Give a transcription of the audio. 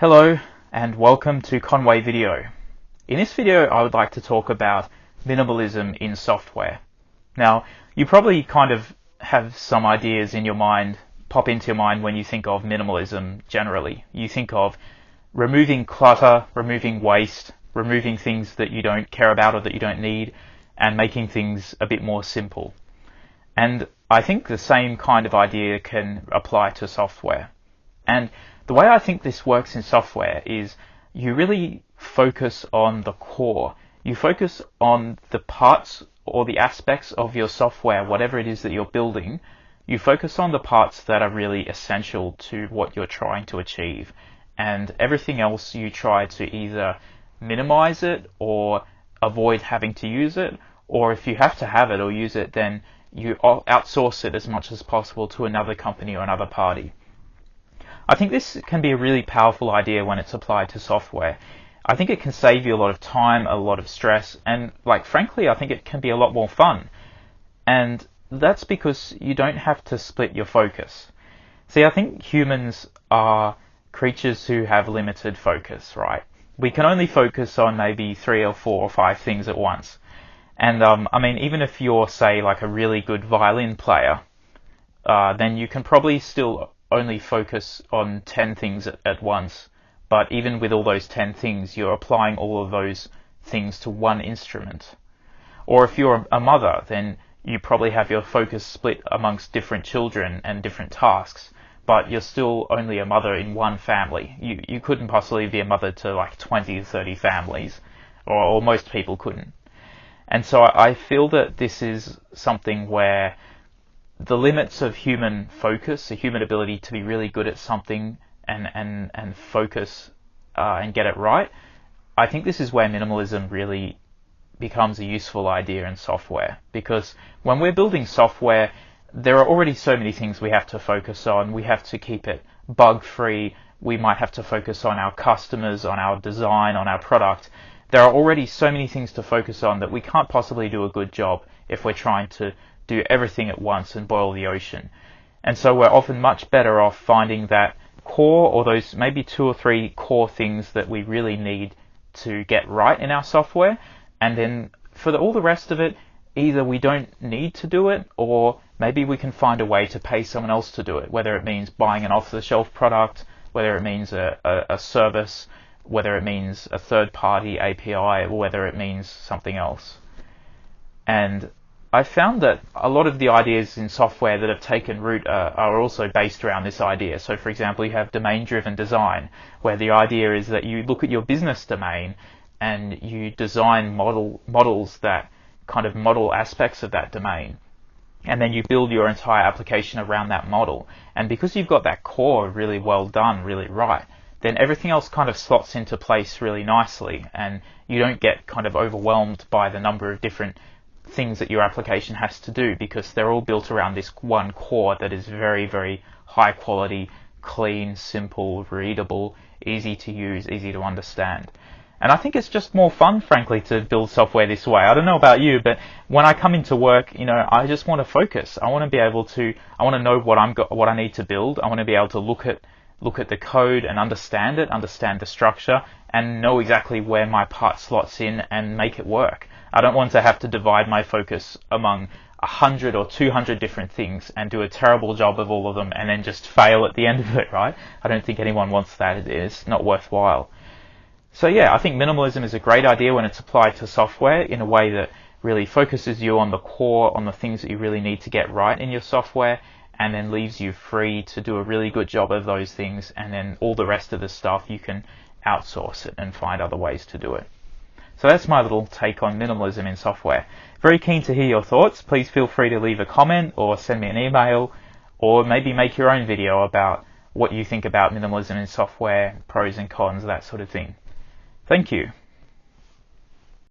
Hello and welcome to Conway Video. In this video I would like to talk about minimalism in software. Now you probably kind of have some ideas in your mind pop into your mind when you think of minimalism generally. You think of removing clutter, removing waste, removing things that you don't care about or that you don't need, and making things a bit more simple. And I think the same kind of idea can apply to software. And the way I think this works in software is you really focus on the core. You focus on the parts or the aspects of your software, whatever it is that you're building. You focus on the parts that are really essential to what you're trying to achieve. And everything else you try to either minimize it or avoid having to use it, or if you have to have it or use it, then you outsource it as much as possible to another company or another party. I think this can be a really powerful idea when it's applied to software. I think it can save you a lot of time, a lot of stress, and frankly, I think it can be a lot more fun. And that's because you don't have to split your focus. See, I think humans are creatures who have limited focus, right? We can only focus on maybe 3 or 4 or 5 things at once. And even if you're, say, a really good violin player, then you can probably still only focus on 10 things at once. But even with all those 10 things, you're applying all of those things to one instrument. Or if you're a mother, then you probably have your focus split amongst different children and different tasks, but you're still only a mother in one family. You couldn't possibly be a mother to 20 or 30 families, or most people couldn't. And so I feel that this is something where the limits of human focus, the human ability to be really good at something and focus and get it right, I think this is where minimalism really becomes a useful idea in software. Because when we're building software, there are already so many things we have to focus on. We have to keep it bug-free. We might have to focus on our customers, on our design, on our product. There are already so many things to focus on that we can't possibly do a good job if we're trying to do everything at once and boil the ocean. And so we're often much better off finding that core, or those maybe 2 or 3 core things that we really need to get right in our software. And then for all the rest of it, either we don't need to do it, or maybe we can find a way to pay someone else to do it, whether it means buying an off-the-shelf product, whether it means a service, whether it means a third-party API, or whether it means something else. And I found that a lot of the ideas in software that have taken root are also based around this idea. So for example, you have domain-driven design, where the idea is that you look at your business domain and you design models that kind of model aspects of that domain. And then you build your entire application around that model. And because you've got that core really well done, really right, then everything else kind of slots into place really nicely, and you don't get kind of overwhelmed by the number of different things that your application has to do, because they're all built around this one core that is very, very high quality, clean, simple, readable, easy to use, easy to understand. And I think it's just more fun, frankly, to build software this way. I don't know about you, but when I come into work, I just want to focus. I want to know what I need to build. I want to be able to look at the code and understand it, understand the structure, and know exactly where my part slots in and make it work. I don't want to have to divide my focus among 100 or 200 different things and do a terrible job of all of them and then just fail at the end of it, right? I don't think anyone wants that. It's not worthwhile. So yeah, I think minimalism is a great idea when it's applied to software in a way that really focuses you on the core, on the things that you really need to get right in your software, and then leaves you free to do a really good job of those things, and then all the rest of the stuff you can outsource it and find other ways to do it. So that's my little take on minimalism in software. Very keen to hear your thoughts. Please feel free to leave a comment or send me an email, or maybe make your own video about what you think about minimalism in software, pros and cons, that sort of thing. Thank you.